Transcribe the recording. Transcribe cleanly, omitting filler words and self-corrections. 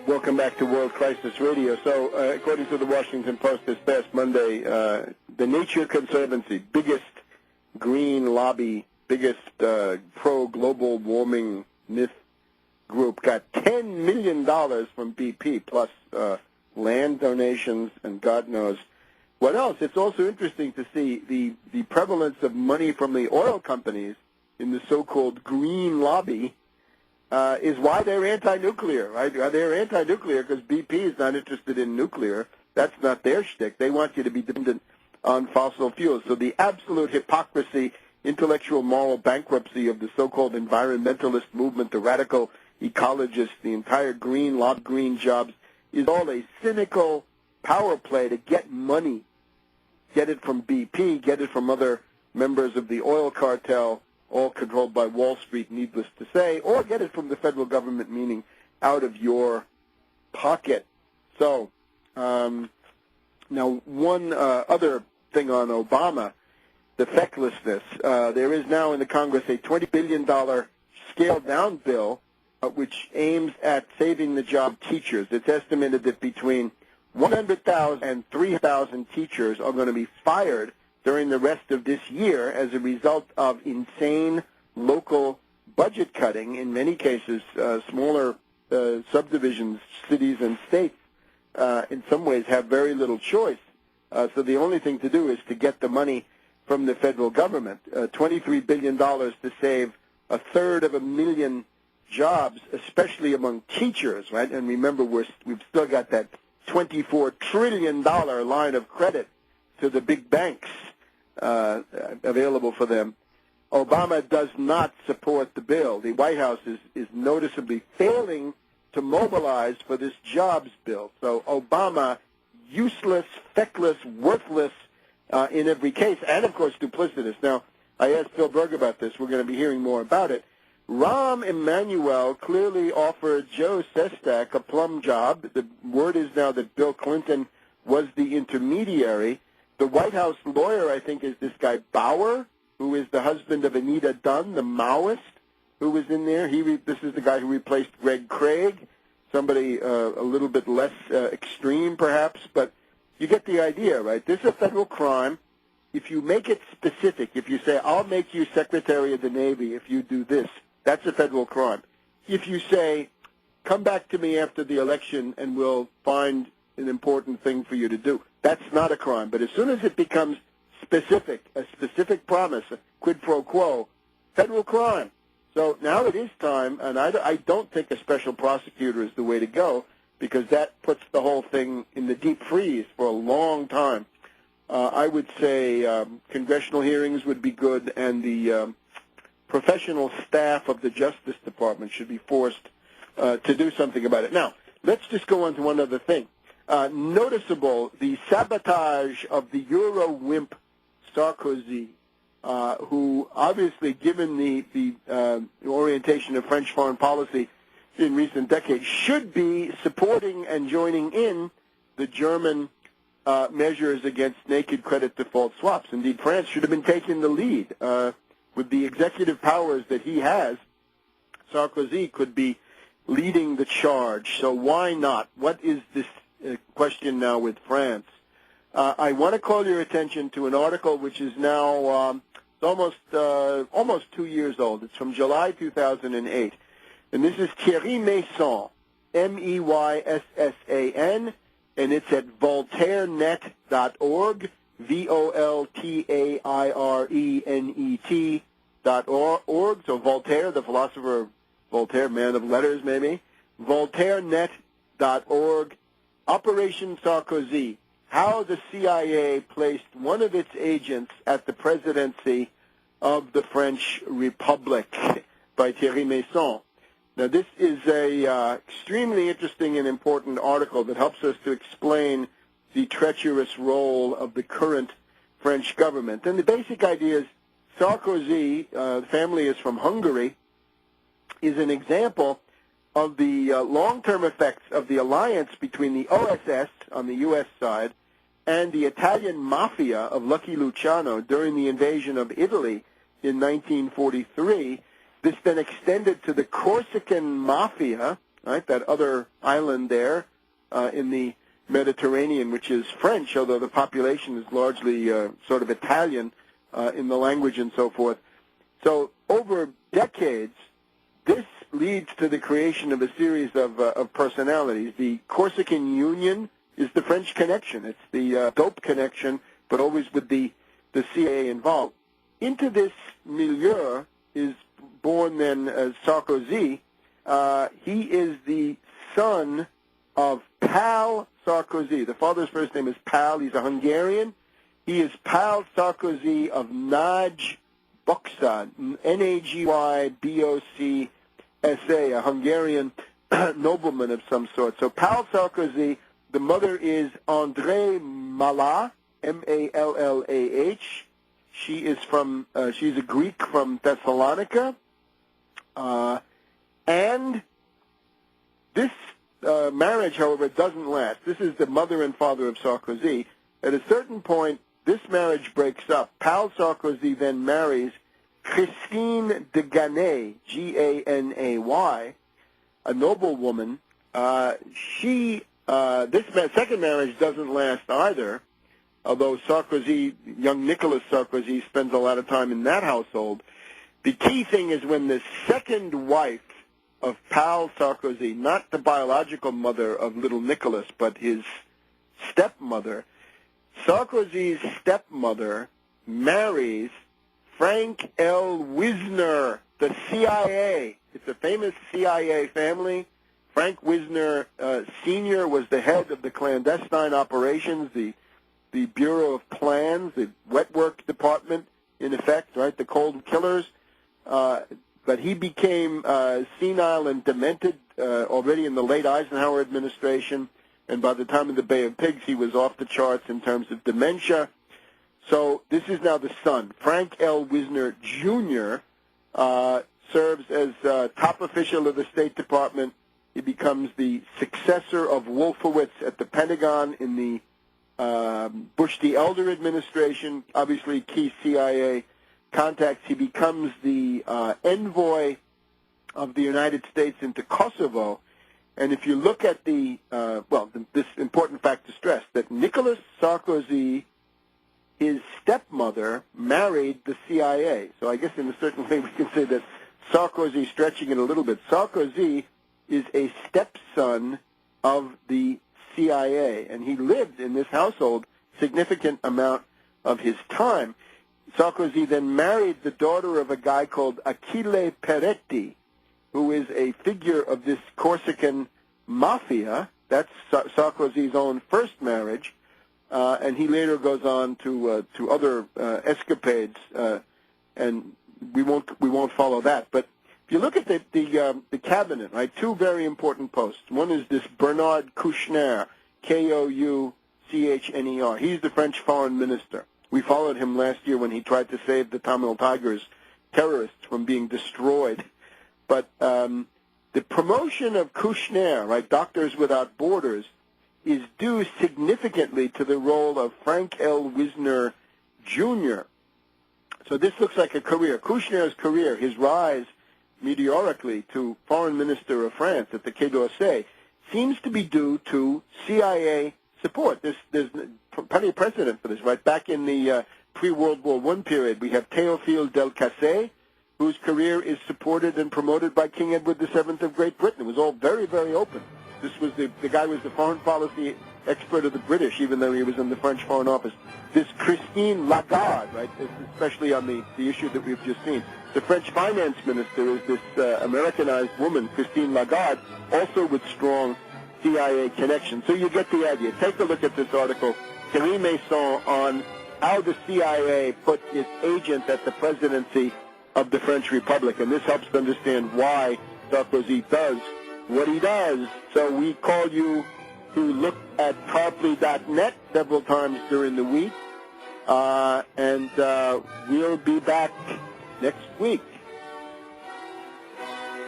Welcome back to World Crisis Radio. So, according to the Washington Post this past Monday, the Nature Conservancy, biggest green lobby, biggest pro-global warming myth group, got $10 million from BP, plus land donations and God knows what else. It's also interesting to see the prevalence of money from the oil companies in the so-called green lobby is why they're anti-nuclear, right? They're anti-nuclear because BP is not interested in nuclear. That's not their shtick. They want you to be dependent on fossil fuels. So the absolute hypocrisy, intellectual moral bankruptcy of the so-called environmentalist movement, the radical ecologists, the entire green lobby, green jobs, is all a cynical power play to get money. Get it from BP, get it from other members of the oil cartel, all controlled by Wall Street, needless to say, or get it from the federal government, meaning out of your pocket. So now one other thing on Obama, the fecklessness. There is now in the Congress a $20 billion scaled-down bill which aims at saving the job teachers. It's estimated that between 100,000 and 3,000 teachers are going to be fired during the rest of this year as a result of insane local budget cutting, in many cases smaller subdivisions, cities, and states in some ways have very little choice. So the only thing to do is to get the money from the federal government, $23 billion to save 1/3 jobs, especially among teachers, right? And remember, we've still got that $24 trillion line of credit to the big banks available for them. Obama does not support the bill. The White House is noticeably failing to mobilize for this jobs bill. So Obama, useless, feckless, worthless in every case, and of course duplicitous. Now, I asked Phil Berg about this. We're going to be hearing more about it. Rahm Emanuel clearly offered Joe Sestak a plum job. The word is now that Bill Clinton was the intermediary. The White House lawyer, I think, is this guy Bauer, who is the husband of Anita Dunn, the Maoist, who was in there. This is the guy who replaced Greg Craig, somebody a little bit less extreme, perhaps, but you get the idea, right? This is a federal crime. If you make it specific, if you say, I'll make you Secretary of the Navy if you do this, that's a federal crime. If you say, come back to me after the election and we'll find an important thing for you to do, that's not a crime. But as soon as it becomes specific, a specific promise, a quid pro quo, federal crime. So now it is time, and I don't think a special prosecutor is the way to go, because that puts the whole thing in the deep freeze for a long time. I would say congressional hearings would be good, and the professional staff of the Justice Department should be forced to do something about it. Now, let's just go on to one other thing. Noticeable, the sabotage of the Euro wimp Sarkozy, who obviously, given the orientation of French foreign policy in recent decades, should be supporting and joining in the German measures against naked credit default swaps. Indeed, France should have been taking the lead. With the executive powers that he has, Sarkozy could be leading the charge. So why not? What is this question now with France? I want to call your attention to an article which is now almost 2 years old. It's from July 2008. And this is Thierry Meyssan, M-E-Y-S-S-A-N, and it's at voltairenet.org, VOLTAIRENET.org. So Voltaire, the philosopher Voltaire, man of letters maybe, voltairenet.org. Operation Sarkozy, how the CIA placed one of its agents at the presidency of the French Republic, by Thierry Meyssan. Now, this is a extremely interesting and important article that helps us to explain the treacherous role of the current French government. And the basic idea is Sarkozy, the family is from Hungary, is an example of the long-term effects of the alliance between the OSS on the U.S. side and the Italian mafia of Lucky Luciano during the invasion of Italy in 1943. This then extended to the Corsican mafia right? That other island there in the Mediterranean, which is French, although the population is largely sort of Italian in the language and so forth. So over decades, this leads to the creation of a series of personalities. The Corsican Union is the French connection. It's the dope connection, but always with the CIA involved. Into this milieu is born then Sarkozy. He is the son of Pal Sarkozy. The father's first name is Pal. He's a Hungarian. He is Pal Sarkozy of Nagy Bocsa, Nagybocsa, a Hungarian nobleman of some sort. So Pal Sarkozy, the mother is André Mallah, M-A-L-L-A-H. She is from, she's a Greek from Thessalonica. And this marriage, however, doesn't last. This is the mother and father of Sarkozy. At a certain point, this marriage breaks up. Pal Sarkozy then marries Christine de Ganay, G-A-N-A-Y, a noblewoman. This second marriage doesn't last either, although Sarkozy, young Nicolas Sarkozy, spends a lot of time in that household. The key thing is when the second wife of Pal Sarkozy, not the biological mother of little Nicolas, but his stepmother, Sarkozy's stepmother marries Frank L. Wisner, the CIA. It's a famous CIA family. Frank Wisner Sr. was the head of the clandestine operations, the Bureau of Plans, the wet work department, in effect, right, the cold killers. But he became senile and demented already in the late Eisenhower administration, and by the time of the Bay of Pigs, he was off the charts in terms of dementia. So this is now the son. Frank L. Wisner Jr. Serves as top official of the State Department. He becomes the successor of Wolfowitz at the Pentagon in the Bush the Elder administration, obviously key CIA contacts. He becomes the envoy of the United States into Kosovo. And if you look at this important fact to stress, that Nicolas Sarkozy, his stepmother, married the CIA. So I guess in a certain way we can say that Sarkozy, stretching it a little bit, Sarkozy is a stepson of the CIA, and he lived in this household significant amount of his time. Sarkozy then married the daughter of a guy called Achille Peretti, who is a figure of this Corsican mafia. That's Sarkozy's own first marriage, and he later goes on to other escapades, and we won't follow that. But if you look at the cabinet, right, two very important posts. One is this Bernard Kouchner, Kouchner. He's the French foreign minister. We followed him last year when he tried to save the Tamil Tigers terrorists from being destroyed. But the promotion of Kouchner, right, Doctors Without Borders, is due significantly to the role of Frank L. Wisner Jr. So this looks like a career. Kouchner's career, his rise meteorically to foreign minister of France at the Quai d'Orsay, seems to be due to CIA support. There's plenty of precedent for this, right? Back in the pre-World War I period, we have Théophile Delcassé, whose career is supported and promoted by King Edward VII of Great Britain. It was all very, very open. This was the guy was the foreign policy expert of the British, even though he was in the French Foreign Office. This Christine Lagarde, right, especially on the issue that we've just seen. The French finance minister is this Americanized woman, Christine Lagarde, also with strong CIA connections. So you get the idea. Take a look at this article, Thierry Masson, on how the CIA put its agent at the presidency of the French Republic. And this helps to understand why Sarkozy does what he does. So we call you to look at tarpley.net several times during the week. And we'll be back next week.